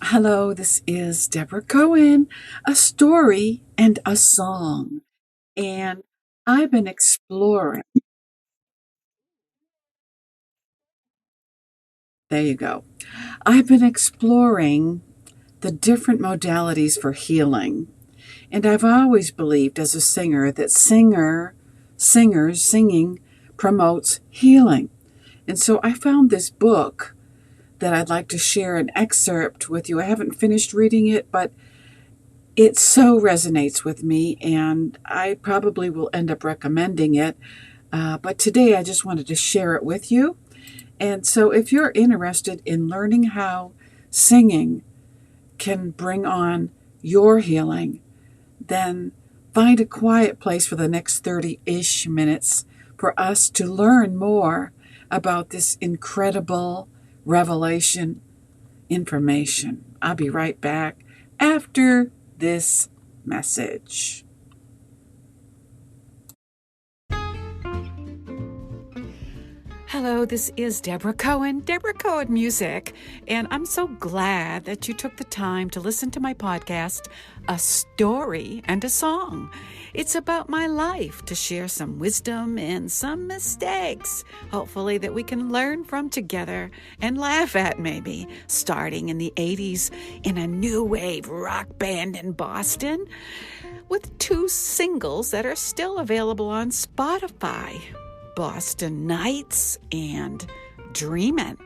Hello, this is Deborah Cohen, a story and a song. And I've been exploring, there you go. I've been exploring the different modalities for healing. And I've always believed as a singer that singing promotes healing. And so I found this book that I'd like to share an excerpt with you. I haven't finished reading it, but it so resonates with me, and I probably will end up recommending it. But today I just wanted to share it with you. And so if you're interested in learning how singing can bring on your healing, then find a quiet place for the next 30-ish minutes for us to learn more about this incredible revelation information. I'll be right back after this message. Hello, this is Deborah Cohen Music, and I'm so glad that you took the time to listen to my podcast, A Story and a Song. It's about my life, to share some wisdom and some mistakes, hopefully that we can learn from together and laugh at maybe, starting in the 80s in a new wave rock band in Boston with 2 singles that are still available on Spotify. Boston Nights and Dreamin'.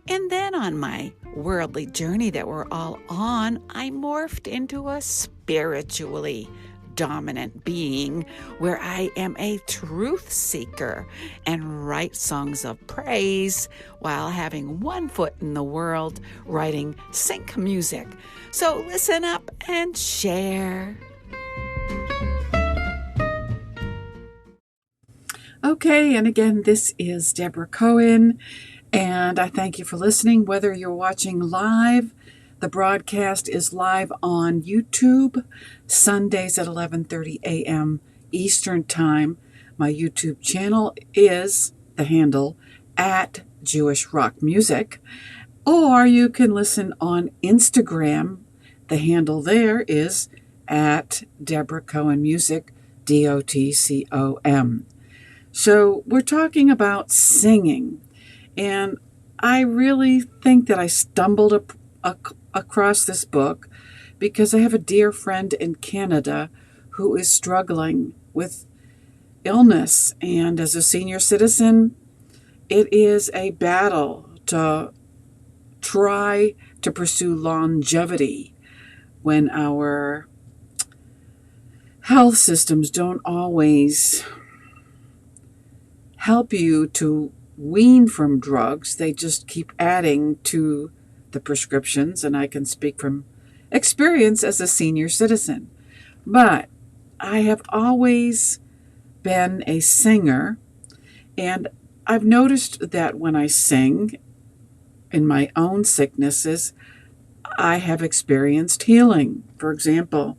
And then on my worldly journey that we're all on, I morphed into a spiritually dominant being where I am a truth seeker and write songs of praise while having one foot in the world writing sync music. So listen up and share. Okay, and again, this is Deborah Cohen, and I thank you for listening. Whether you're watching live, the broadcast is live on YouTube, Sundays at 11:30 a.m. Eastern Time. My YouTube channel is the handle at Jewish Rock Music, or you can listen on Instagram. The handle there is at Deborah Cohen Music, DOTCOM. So we're talking about singing, and I really think that I stumbled across this book because I have a dear friend in Canada who is struggling with illness, and as a senior citizen, it is a battle to try to pursue longevity when our health systems don't always help you to wean from drugs. They just keep adding to the prescriptions, and I can speak from experience as a senior citizen. But I have always been a singer, and I've noticed that when I sing in my own sicknesses, I have experienced healing. For example,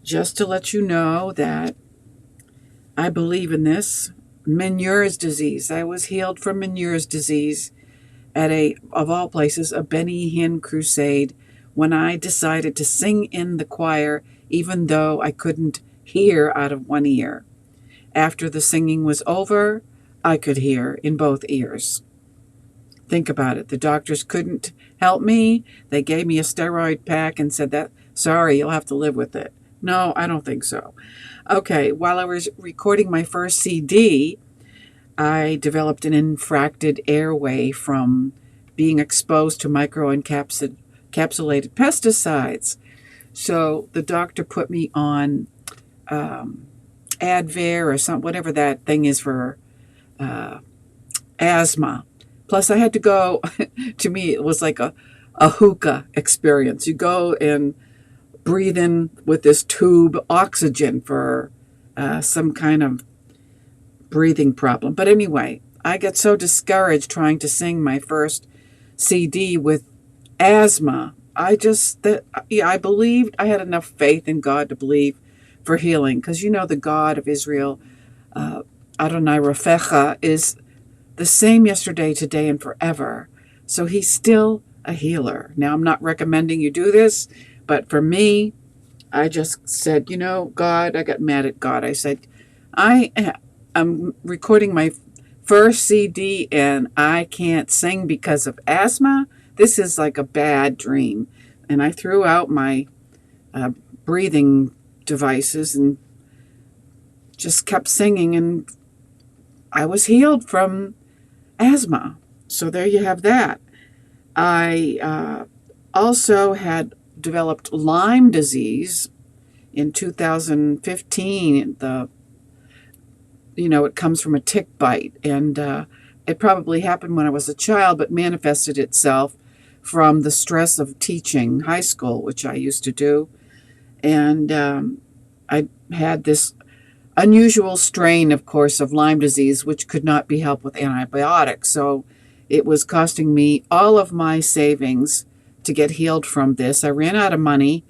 just to let you know that I believe in this, Meniere's disease. I was healed from Meniere's disease at of all places, a Benny Hinn crusade when I decided to sing in the choir even though I couldn't hear out of one ear. After the singing was over, I could hear in both ears. Think about it. The doctors couldn't help me. They gave me a steroid pack and said that, sorry, you'll have to live with it. No, I don't think so. Okay, while I was recording my first CD, I developed an infracted airway from being exposed to microencapsulated pesticides. So the doctor put me on Advair or something, whatever that thing is for asthma. Plus, I had to go, to me, it was like a hookah experience. You go and breathe in with this tube oxygen for some kind of breathing problem. But anyway, I got so discouraged trying to sing my first CD with asthma. I believed, I had enough faith in God to believe for healing, because the God of Israel, Adonai Rafecha, is the same yesterday, today, and forever. So he's still a healer. Now, I'm not recommending you do this, but for me, I just said, God, I got mad at God. I said, I'm recording my first CD and I can't sing because of asthma. This is like a bad dream. And I threw out my breathing devices and just kept singing, and I was healed from asthma. So there you have that. I also had developed Lyme disease in 2015. It comes from a tick bite, and it probably happened when I was a child, but manifested itself from the stress of teaching high school, which I used to do. And I had this unusual strain, of course, of Lyme disease, which could not be helped with antibiotics. So it was costing me all of my savings to get healed from this. I ran out of money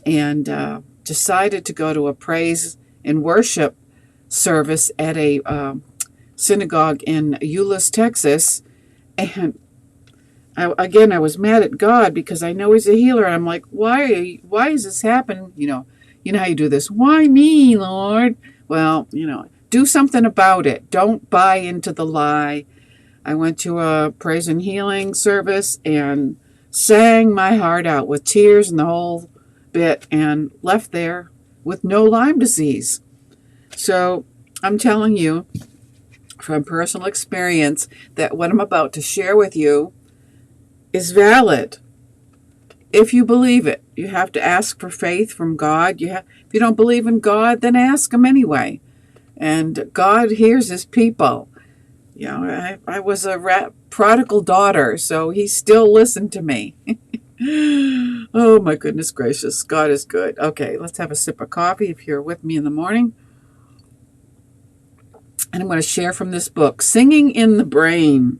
and decided to go to a praise and worship service at a synagogue in Euless, Texas. And I was mad at God because I know He's a healer. And I'm like, why is this happening? You know how you do this. Why me, Lord? Well, do something about it. Don't buy into the lie. I went to a praise and healing service and sang my heart out with tears and the whole bit, and left there with no Lyme disease. So I'm telling you from personal experience that what I'm about to share with you is valid. If you believe it, you have to ask for faith from God. If you don't believe in God, then ask Him anyway. And God hears His people. I was a prodigal daughter, so He still listened to me. Oh, my goodness gracious. God is good. Okay, let's have a sip of coffee if you're with me in the morning. And I'm going to share from this book, Singing in the Brain.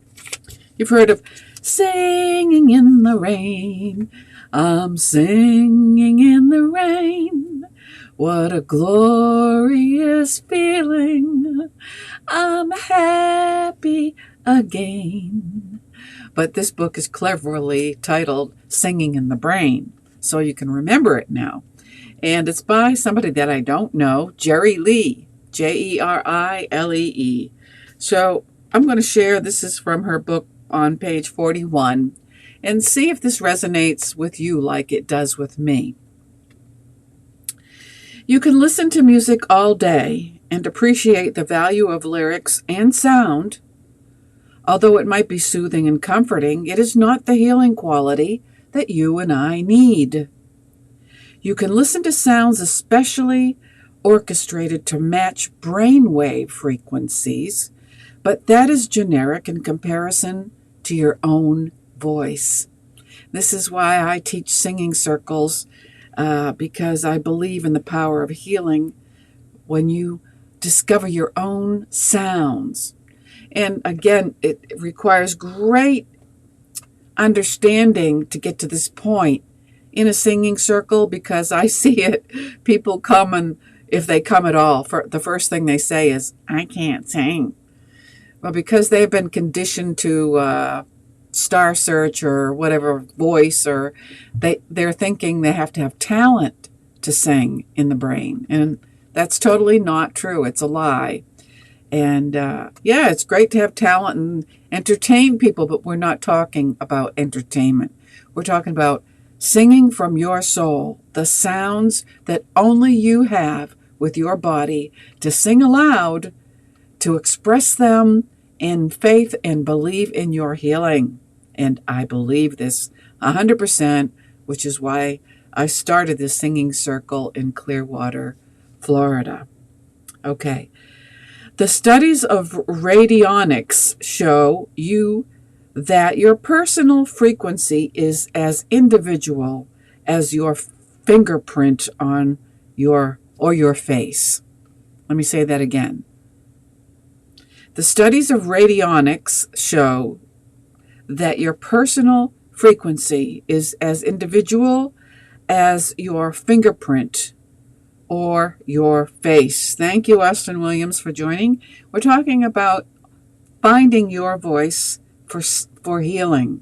You've heard of singing in the rain. I'm singing in the rain. What a glorious feeling. I'm happy again. But this book is cleverly titled Singing in the Brain, so you can remember it now. And it's by somebody that I don't know, Jerry Lee, Jerile. So I'm going to share, this is from her book on page 41, and see if this resonates with you like it does with me. You can listen to music all day and appreciate the value of lyrics and sound. Although it might be soothing and comforting, it is not the healing quality that you and I need. You can listen to sounds especially orchestrated to match brainwave frequencies, but that is generic in comparison to your own voice. This is why I teach singing circles, because I believe in the power of healing when you discover your own sounds. And again, it requires great understanding to get to this point in a singing circle, because I see it. People come, and if they come at all, the first thing they say is, I can't sing. Well, because they've been conditioned to Star Search or whatever voice, or they're thinking they have to have talent to sing in the brain. And that's totally not true. It's a lie. And it's great to have talent and entertain people, but we're not talking about entertainment. We're talking about singing from your soul, the sounds that only you have with your body to sing aloud, to express them in faith and believe in your healing. And I believe this 100%, which is why I started this singing circle in Clearwater, Florida. Okay. The studies of radionics show you that your personal frequency is as individual as your fingerprint on your face. Let me say that again. The studies of radionics show that your personal frequency is as individual as your fingerprint or your face. Thank you, Austin Williams, for joining. We're talking about finding your voice for healing.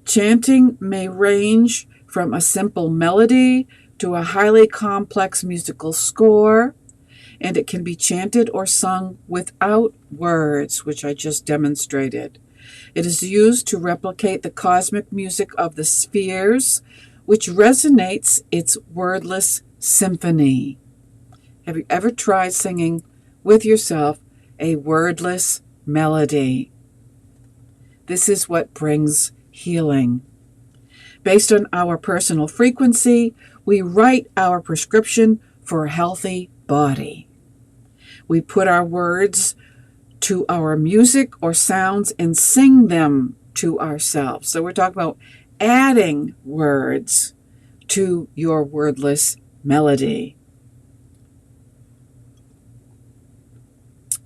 Chanting may range from a simple melody to a highly complex musical score, and it can be chanted or sung without words, which I just demonstrated. It is used to replicate the cosmic music of the spheres, which resonates its wordless symphony. Have you ever tried singing with yourself a wordless melody? This is what brings healing. Based on our personal frequency, we write our prescription for a healthy body. We put our words to our music or sounds and sing them to ourselves. So we're talking about adding words to your wordless melody.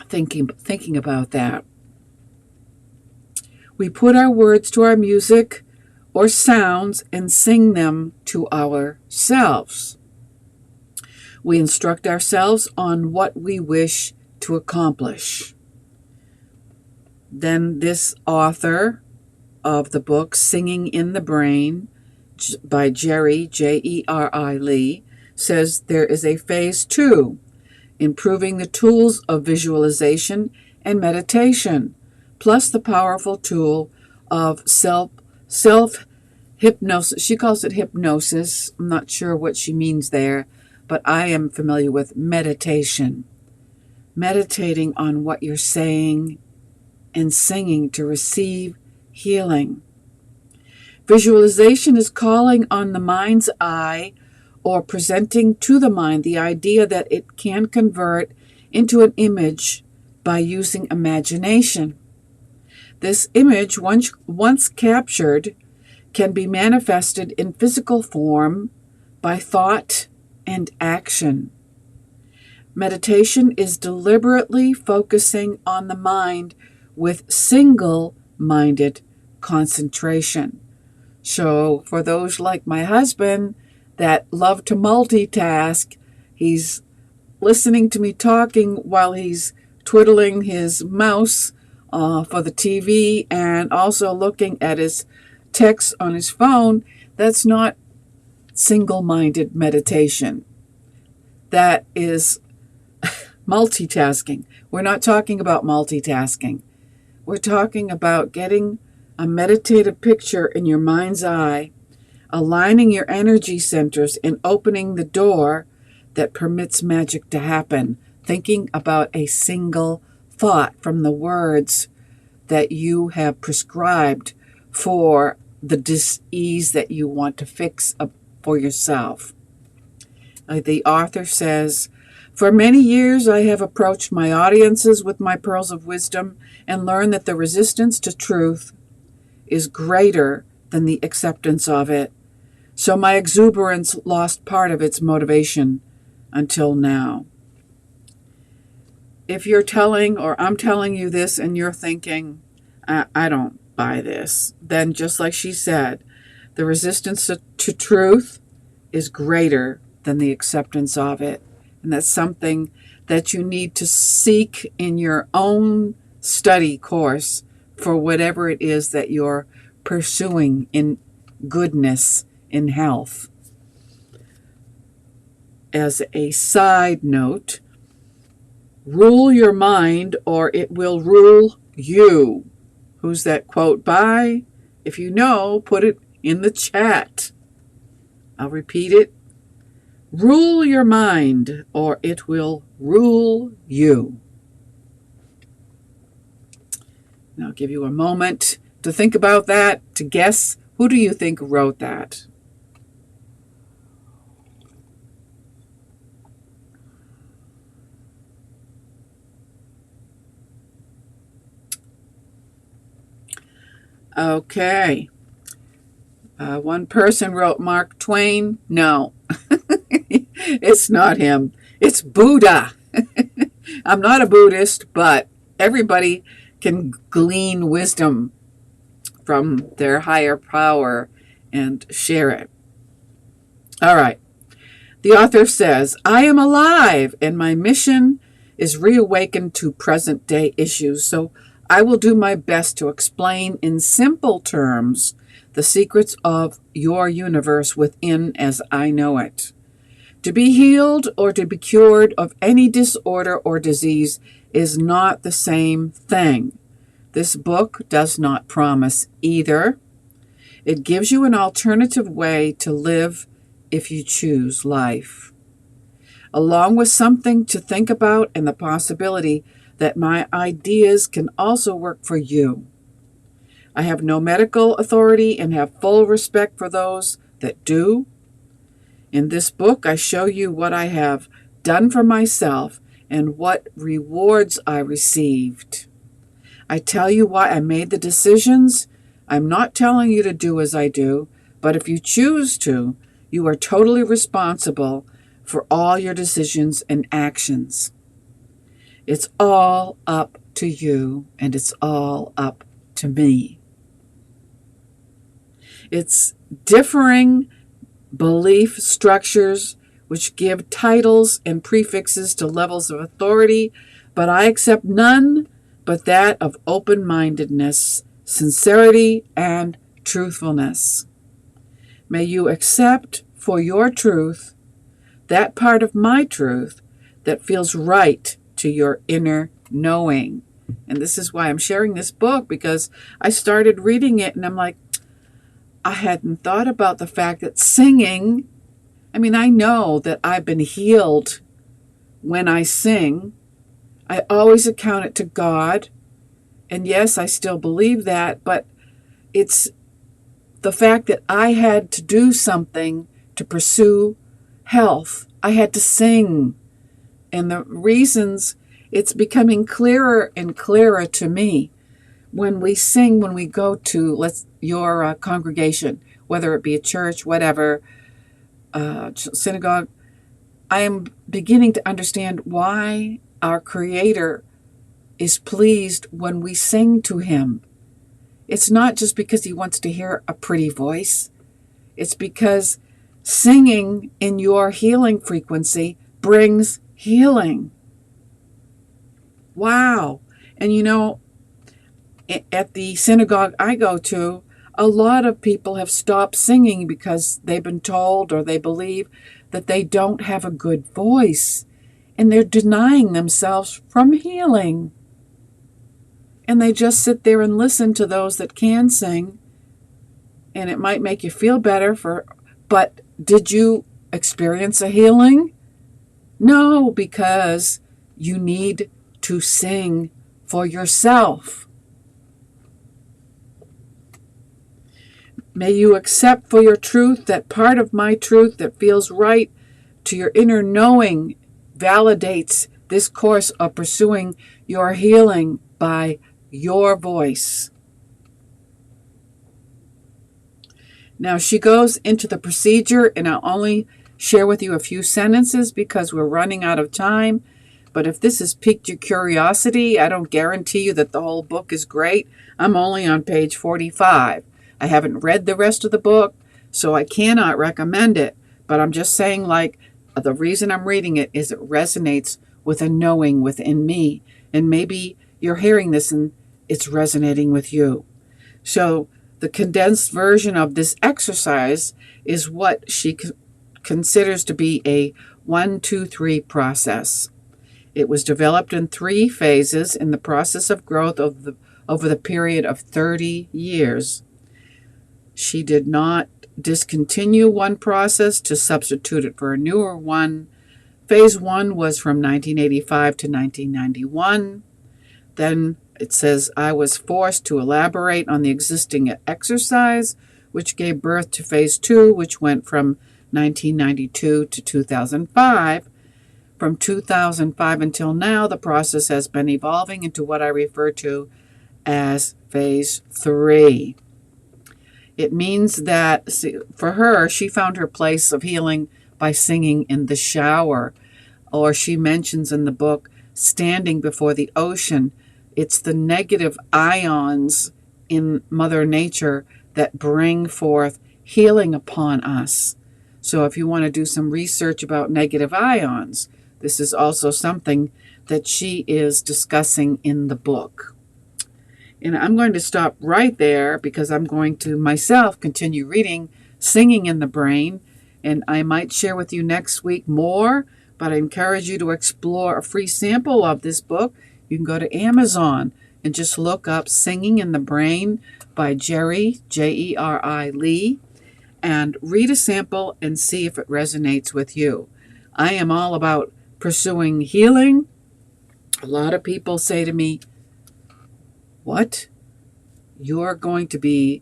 Thinking about that. We put our words to our music or sounds and sing them to ourselves. We instruct ourselves on what we wish to accomplish. Then this author of the book, Singing in the Brain, by Jerry, Jeri Lee, says there is a phase 2, improving the tools of visualization and meditation, plus the powerful tool of self-hypnosis. She calls it hypnosis. I'm not sure what she means there, but I am familiar with meditation. Meditating on what you're saying and singing to receive healing. Visualization is calling on the mind's eye or presenting to the mind the idea that it can convert into an image by using imagination. This image, once captured, can be manifested in physical form by thought and action. Meditation is deliberately focusing on the mind with single-minded concentration. So for those like my husband that love to multitask, he's listening to me talking while he's twiddling his mouse for the TV and also looking at his texts on his phone. That's not single-minded meditation. That is multitasking. We're not talking about multitasking. We're talking about getting a meditative picture in your mind's eye, aligning your energy centers and opening the door that permits magic to happen, thinking about a single thought from the words that you have prescribed for the dis-ease that you want to fix up for yourself. The author says, "For many years I have approached my audiences with my pearls of wisdom and learned that the resistance to truth is greater than the acceptance of it. So my exuberance lost part of its motivation until now." If you're telling, or I'm telling you this and you're thinking, I don't buy this, then just like she said, the resistance to truth is greater than the acceptance of it. And that's something that you need to seek in your own study course for whatever it is that you're pursuing in goodness, in health. As a side note, rule your mind or it will rule you. Who's that quote by? If you know, put it in the chat. I'll repeat it. Rule your mind or it will rule you. And I'll give you a moment to think about that, to guess who do you think wrote that? Okay. One person wrote Mark Twain. No, it's not him. It's Buddha. I'm not a Buddhist, but everybody can glean wisdom from their higher power and share it. All right. The author says, "I am alive and my mission is reawakened to present day issues. So I will do my best to explain in simple terms the secrets of your universe within as I know it. To be healed or to be cured of any disorder or disease is not the same thing. This book does not promise either. It gives you an alternative way to live if you choose life, along with something to think about and the possibility that my ideas can also work for you. I have no medical authority and have full respect for those that do. In this book, I show you what I have done for myself and what rewards I received. I tell you why I made the decisions. I'm not telling you to do as I do, but if you choose to, you are totally responsible for all your decisions and actions. It's all up to you, and it's all up to me. It's differing belief structures which give titles and prefixes to levels of authority, but I accept none but that of open-mindedness, sincerity, and truthfulness. May you accept for your truth that part of my truth that feels right to your inner knowing. And this is why I'm sharing this book, because I started reading it and I'm like, I hadn't thought about the fact that singing, I know that I've been healed when I sing. I always account it to God. And yes, I still believe that, but it's the fact that I had to do something to pursue health. I had to sing. And the reasons, it's becoming clearer and clearer to me. When we sing, when we go to your congregation, whether it be a church, whatever, synagogue, I am beginning to understand why our Creator is pleased when we sing to Him. It's not just because He wants to hear a pretty voice. It's because singing in your healing frequency brings healing. Wow. And at the synagogue I go to, a lot of people have stopped singing because they've been told or they believe that they don't have a good voice, and they're denying themselves from healing. And they just sit there and listen to those that can sing, and it might make you feel better but did you experience a healing? No, because you need to sing for yourself. May you accept for your truth that part of my truth that feels right to your inner knowing validates this course of pursuing your healing by your voice. Now she goes into the procedure, and I'll only share with you a few sentences because we're running out of time. But if this has piqued your curiosity, I don't guarantee you that the whole book is great. I'm only on page 45. I haven't read the rest of the book, so I cannot recommend it. But I'm just saying, the reason I'm reading it is it resonates with a knowing within me. And maybe you're hearing this and it's resonating with you. So the condensed version of this exercise is what she considers to be a 1, 2, 3 process. It was developed in 3 phases in the process of growth over the period of 30 years. She did not discontinue one process to substitute it for a newer one. Phase 1 was from 1985 to 1991. Then it says, I was forced to elaborate on the existing exercise, which gave birth to Phase 2, which went from 1992 to 2005. From 2005 until now, the process has been evolving into what I refer to as Phase 3. It means that, for her, she found her place of healing by singing in the shower. Or she mentions in the book, standing before the ocean. It's the negative ions in Mother Nature that bring forth healing upon us. So if you want to do some research about negative ions, this is also something that she is discussing in the book. And I'm going to stop right there because I'm going to myself continue reading Singing in the Brain. And I might share with you next week more, but I encourage you to explore a free sample of this book. You can go to Amazon and just look up Singing in the Brain by Jeri, Jeri Lee, and read a sample and see if it resonates with you. I am all about pursuing healing. A lot of people say to me, "What? You're going to be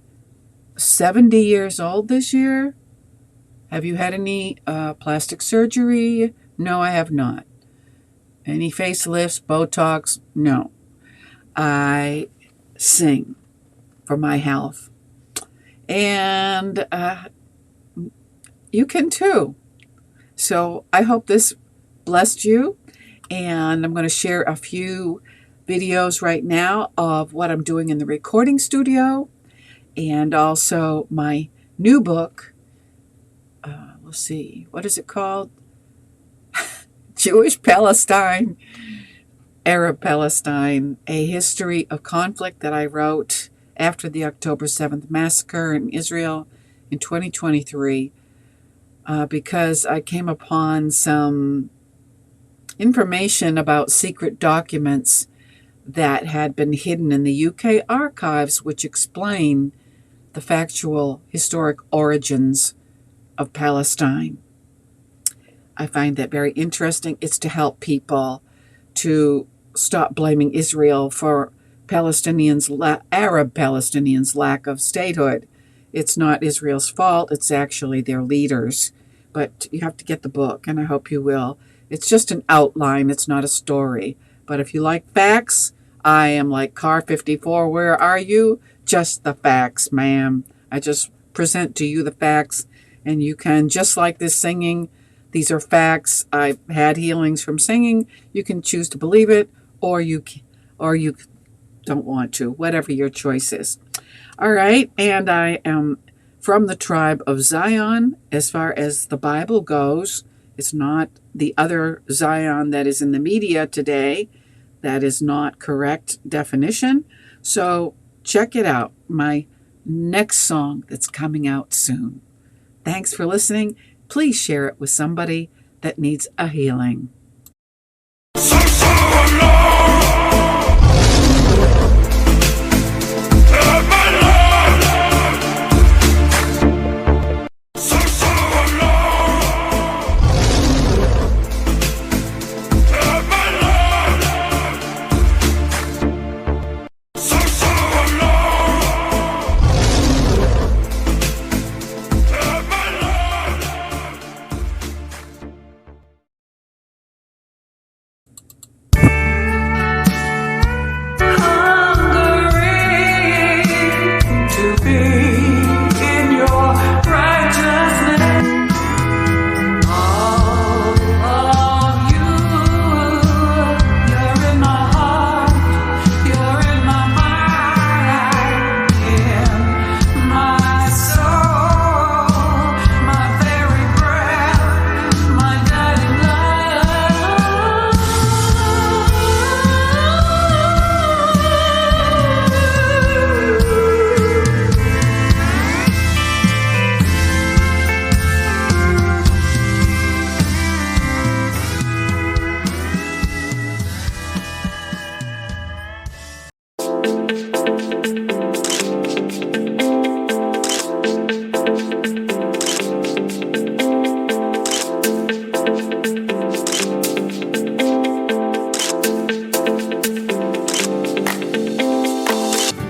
70 years old this year? Have you had any plastic surgery?" No, I have not. Any facelifts, Botox? No. I sing for my health. And you can too. So I hope this blessed you. And I'm going to share a few videos right now of what I'm doing in the recording studio and also my new book. Let's see, what is it called? Jewish Palestine, Arab Palestine, a history of conflict that I wrote after the October 7th massacre in Israel in 2023 because I came upon some information about secret documents that had been hidden in the UK archives, which explain the factual historic origins of Palestine. I find that very interesting. It's to help people to stop blaming Israel for Arab Palestinians' lack of statehood. It's not Israel's fault. It's actually their leaders. But you have to get the book, and I hope you will. It's just an outline. It's not a story. But if you like facts, I am like Car 54. Where are you? Just the facts, ma'am. I just present to you the facts, and you can, just like this singing, these are facts. I've had healings from singing. You can choose to believe it, or you don't want to, whatever your choice is. All right, and I am from the tribe of Zion as far as the Bible goes. It's not the other Zion that is in the media today. That is not correct definition. So check it out, my next song that's coming out soon. Thanks for listening. Please share it with somebody that needs a healing.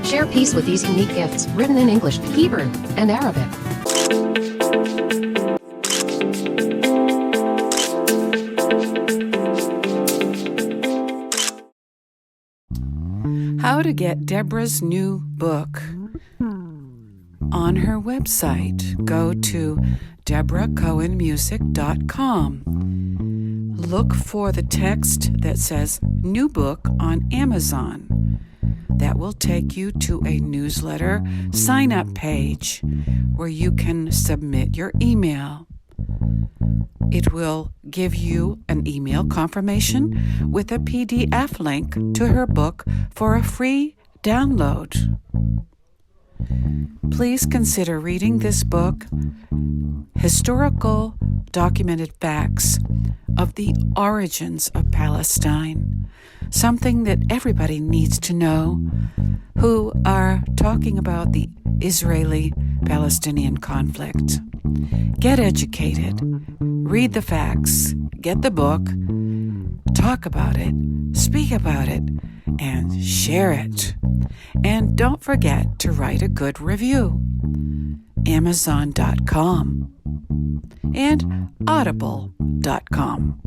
Share peace with these unique gifts, written in English, Hebrew, and Arabic. How to get Deborah's new book. On her website, go to deborahcohenmusic.com. Look for the text that says New Book on Amazon. That will take you to a newsletter sign-up page where you can submit your email. It will give you an email confirmation with a PDF link to her book for a free download. Please consider reading this book, Historical Documented Facts of the Origins of Palestine, something that everybody needs to know who are talking about the Israeli-Palestinian conflict. Get educated, read the facts, get the book, talk about it, speak about it, and share it. And don't forget to write a good review. Amazon.com and Audible.com.